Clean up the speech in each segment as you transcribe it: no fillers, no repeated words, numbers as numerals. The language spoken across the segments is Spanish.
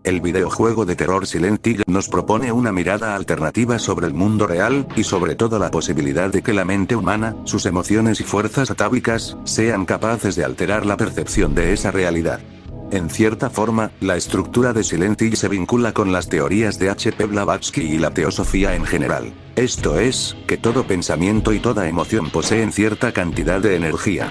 El videojuego de terror Silent Hill nos propone una mirada alternativa sobre el mundo real, y sobre todo la posibilidad de que la mente humana, sus emociones y fuerzas atávicas, sean capaces de alterar la percepción de esa realidad. En cierta forma, la estructura de Silent Hill se vincula con las teorías de H.P. Blavatsky y la teosofía en general. Esto es, que todo pensamiento y toda emoción poseen cierta cantidad de energía.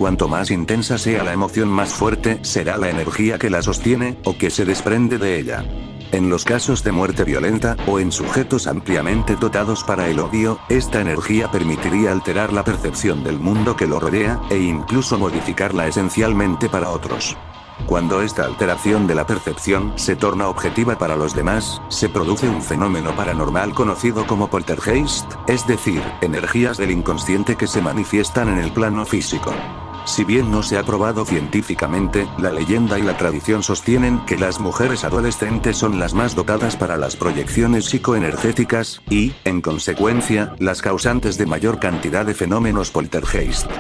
Cuanto más intensa sea la emoción, más fuerte será la energía que la sostiene, o que se desprende de ella. En los casos de muerte violenta, o en sujetos ampliamente dotados para el odio, esta energía permitiría alterar la percepción del mundo que lo rodea, e incluso modificarla esencialmente para otros. Cuando esta alteración de la percepción se torna objetiva para los demás, se produce un fenómeno paranormal conocido como poltergeist, es decir, energías del inconsciente que se manifiestan en el plano físico. Si bien no se ha probado científicamente, la leyenda y la tradición sostienen que las mujeres adolescentes son las más dotadas para las proyecciones psicoenergéticas, y, en consecuencia, las causantes de mayor cantidad de fenómenos poltergeist.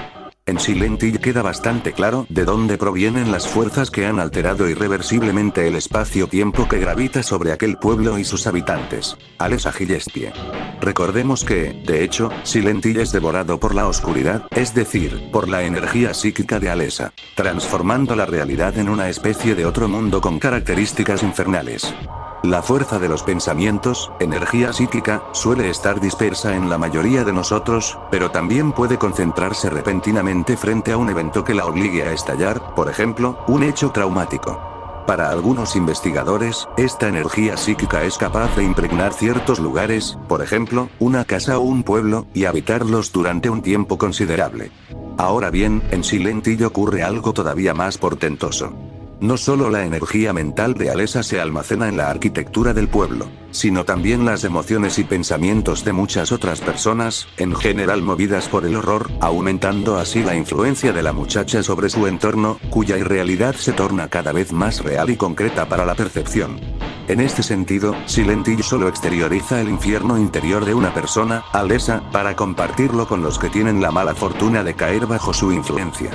En Silent Hill queda bastante claro de dónde provienen las fuerzas que han alterado irreversiblemente el espacio-tiempo que gravita sobre aquel pueblo y sus habitantes. Alessa Gillespie. Recordemos que, de hecho, Silent Hill es devorado por la oscuridad, es decir, por la energía psíquica de Alessa, transformando la realidad en una especie de otro mundo con características infernales. La fuerza de los pensamientos, energía psíquica, suele estar dispersa en la mayoría de nosotros, pero también puede concentrarse repentinamente frente a un evento que la obligue a estallar, por ejemplo, un hecho traumático. Para algunos investigadores, esta energía psíquica es capaz de impregnar ciertos lugares, por ejemplo, una casa o un pueblo, y habitarlos durante un tiempo considerable. Ahora bien, en Silent Hill ocurre algo todavía más portentoso. No solo la energía mental de Alessa se almacena en la arquitectura del pueblo, sino también las emociones y pensamientos de muchas otras personas, en general movidas por el horror, aumentando así la influencia de la muchacha sobre su entorno, cuya irrealidad se torna cada vez más real y concreta para la percepción. En este sentido, Silent Hill solo exterioriza el infierno interior de una persona, Alessa, para compartirlo con los que tienen la mala fortuna de caer bajo su influencia.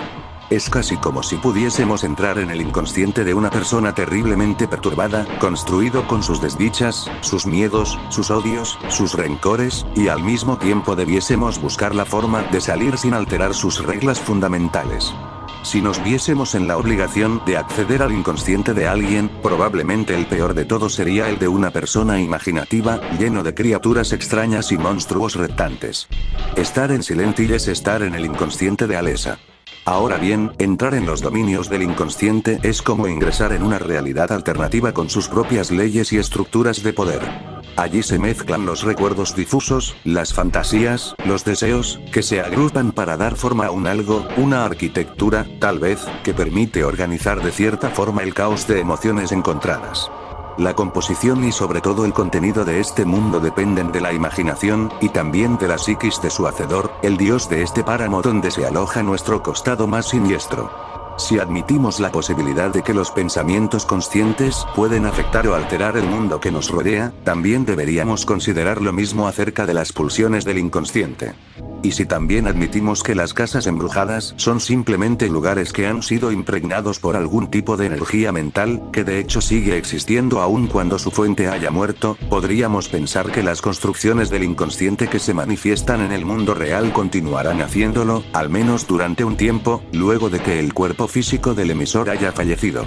Es casi como si pudiésemos entrar en el inconsciente de una persona terriblemente perturbada, construido con sus desdichas, sus miedos, sus odios, sus rencores, y al mismo tiempo debiésemos buscar la forma de salir sin alterar sus reglas fundamentales. Si nos viésemos en la obligación de acceder al inconsciente de alguien, probablemente el peor de todos sería el de una persona imaginativa, lleno de criaturas extrañas y monstruos reptantes. Estar en Silent Hill es estar en el inconsciente de Alessa. Ahora bien, entrar en los dominios del inconsciente es como ingresar en una realidad alternativa con sus propias leyes y estructuras de poder. Allí se mezclan los recuerdos difusos, las fantasías, los deseos, que se agrupan para dar forma a un algo, una arquitectura, tal vez, que permite organizar de cierta forma el caos de emociones encontradas. La composición y sobre todo el contenido de este mundo dependen de la imaginación, y también de la psiquis de su hacedor, el dios de este páramo donde se aloja nuestro costado más siniestro. Si admitimos la posibilidad de que los pensamientos conscientes pueden afectar o alterar el mundo que nos rodea, también deberíamos considerar lo mismo acerca de las pulsiones del inconsciente. Y si también admitimos que las casas embrujadas son simplemente lugares que han sido impregnados por algún tipo de energía mental, que de hecho sigue existiendo aun cuando su fuente haya muerto, podríamos pensar que las construcciones del inconsciente que se manifiestan en el mundo real continuarán haciéndolo, al menos durante un tiempo, luego de que el cuerpo físico del emisor haya fallecido.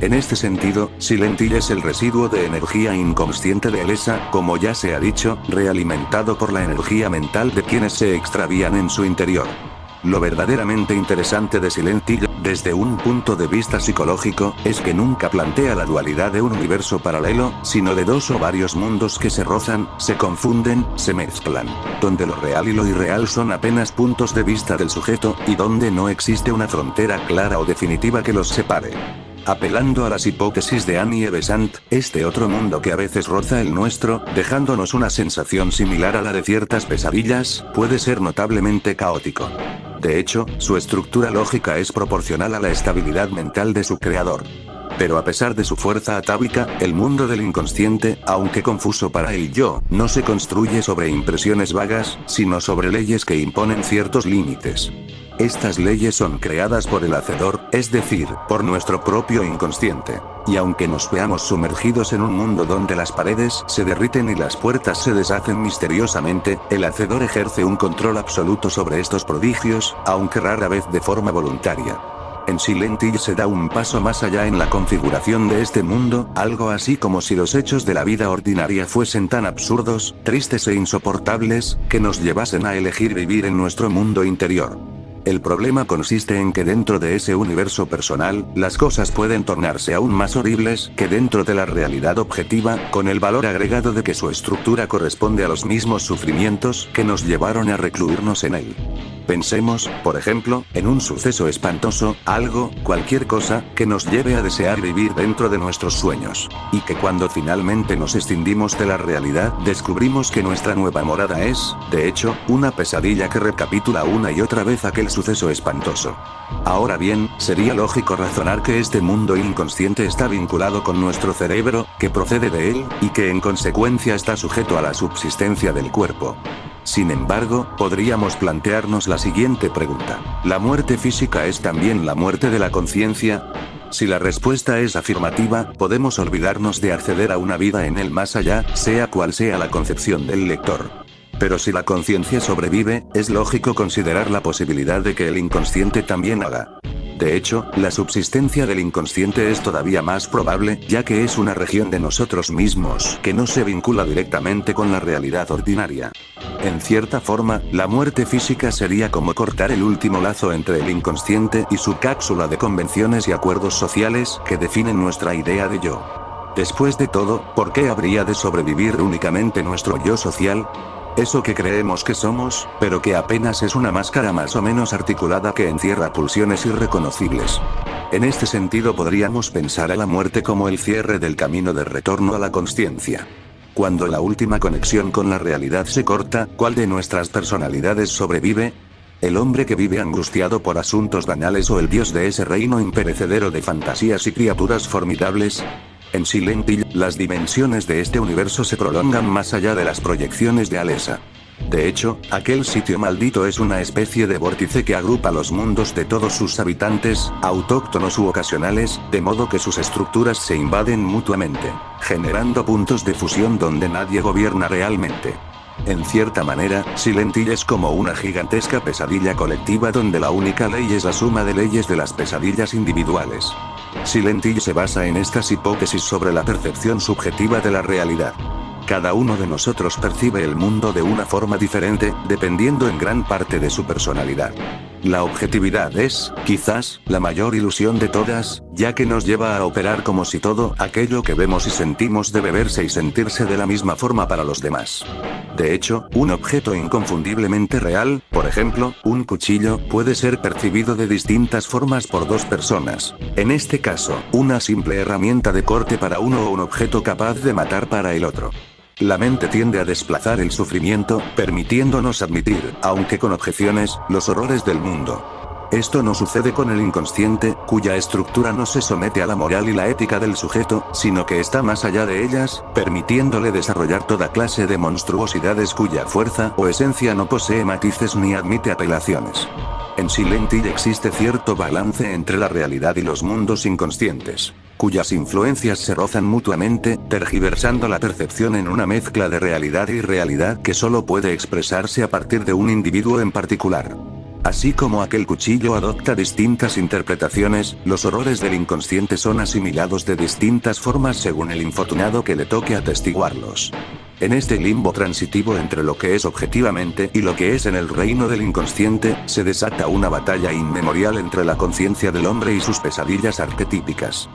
En este sentido, Silent Hill es el residuo de energía inconsciente de Alessa, como ya se ha dicho, realimentado por la energía mental de quienes se extravían en su interior. Lo verdaderamente interesante de Silent Hill, desde un punto de vista psicológico, es que nunca plantea la dualidad de un universo paralelo, sino de dos o varios mundos que se rozan, se confunden, se mezclan. Donde lo real y lo irreal son apenas puntos de vista del sujeto, y donde no existe una frontera clara o definitiva que los separe. Apelando a las hipótesis de Annie Besant, este otro mundo que a veces roza el nuestro, dejándonos una sensación similar a la de ciertas pesadillas, puede ser notablemente caótico. De hecho, su estructura lógica es proporcional a la estabilidad mental de su creador. Pero a pesar de su fuerza atávica, el mundo del inconsciente, aunque confuso para el yo, no se construye sobre impresiones vagas, sino sobre leyes que imponen ciertos límites. Estas leyes son creadas por el Hacedor, es decir, por nuestro propio inconsciente. Y aunque nos veamos sumergidos en un mundo donde las paredes se derriten y las puertas se deshacen misteriosamente, el Hacedor ejerce un control absoluto sobre estos prodigios, aunque rara vez de forma voluntaria. En Silent Hill se da un paso más allá en la configuración de este mundo, algo así como si los hechos de la vida ordinaria fuesen tan absurdos, tristes e insoportables, que nos llevasen a elegir vivir en nuestro mundo interior. El problema consiste en que dentro de ese universo personal, las cosas pueden tornarse aún más horribles que dentro de la realidad objetiva, con el valor agregado de que su estructura corresponde a los mismos sufrimientos que nos llevaron a recluirnos en él. Pensemos, por ejemplo, en un suceso espantoso, algo, cualquier cosa, que nos lleve a desear vivir dentro de nuestros sueños. Y que cuando finalmente nos escindimos de la realidad, descubrimos que nuestra nueva morada es, de hecho, una pesadilla que recapitula una y otra vez aquel suceso espantoso. Ahora bien, sería lógico razonar que este mundo inconsciente está vinculado con nuestro cerebro, que procede de él, y que en consecuencia está sujeto a la subsistencia del cuerpo. Sin embargo, podríamos plantearnos la siguiente pregunta: ¿la muerte física es también la muerte de la conciencia? Si la respuesta es afirmativa, podemos olvidarnos de acceder a una vida en el más allá, sea cual sea la concepción del lector. Pero si la conciencia sobrevive, es lógico considerar la posibilidad de que el inconsciente también haga. De hecho, la subsistencia del inconsciente es todavía más probable, ya que es una región de nosotros mismos que no se vincula directamente con la realidad ordinaria. En cierta forma, la muerte física sería como cortar el último lazo entre el inconsciente y su cápsula de convenciones y acuerdos sociales que definen nuestra idea de yo. Después de todo, ¿por qué habría de sobrevivir únicamente nuestro yo social? Eso que creemos que somos, pero que apenas es una máscara más o menos articulada que encierra pulsiones irreconocibles. En este sentido podríamos pensar a la muerte como el cierre del camino de retorno a la consciencia. Cuando la última conexión con la realidad se corta, ¿cuál de nuestras personalidades sobrevive? ¿El hombre que vive angustiado por asuntos banales o el dios de ese reino imperecedero de fantasías y criaturas formidables? En Silent Hill, las dimensiones de este universo se prolongan más allá de las proyecciones de Alessa. De hecho, aquel sitio maldito es una especie de vórtice que agrupa los mundos de todos sus habitantes, autóctonos u ocasionales, de modo que sus estructuras se invaden mutuamente, generando puntos de fusión donde nadie gobierna realmente. En cierta manera, Silent Hill es como una gigantesca pesadilla colectiva donde la única ley es la suma de leyes de las pesadillas individuales. Silent Hill se basa en estas hipótesis sobre la percepción subjetiva de la realidad. Cada uno de nosotros percibe el mundo de una forma diferente, dependiendo en gran parte de su personalidad. La objetividad es, quizás, la mayor ilusión de todas, ya que nos lleva a operar como si todo aquello que vemos y sentimos debe verse y sentirse de la misma forma para los demás. De hecho, un objeto inconfundiblemente real, por ejemplo, un cuchillo, puede ser percibido de distintas formas por dos personas. En este caso, una simple herramienta de corte para uno o un objeto capaz de matar para el otro. La mente tiende a desplazar el sufrimiento, permitiéndonos admitir, aunque con objeciones, los horrores del mundo. Esto no sucede con el inconsciente, cuya estructura no se somete a la moral y la ética del sujeto, sino que está más allá de ellas, permitiéndole desarrollar toda clase de monstruosidades cuya fuerza o esencia no posee matices ni admite apelaciones. En Silent Hill existe cierto balance entre la realidad y los mundos inconscientes, cuyas influencias se rozan mutuamente, tergiversando la percepción en una mezcla de realidad y irrealidad que solo puede expresarse a partir de un individuo en particular. Así como aquel cuchillo adopta distintas interpretaciones, los horrores del inconsciente son asimilados de distintas formas según el infortunado que le toque atestiguarlos. En este limbo transitivo entre lo que es objetivamente y lo que es en el reino del inconsciente, se desata una batalla inmemorial entre la conciencia del hombre y sus pesadillas arquetípicas.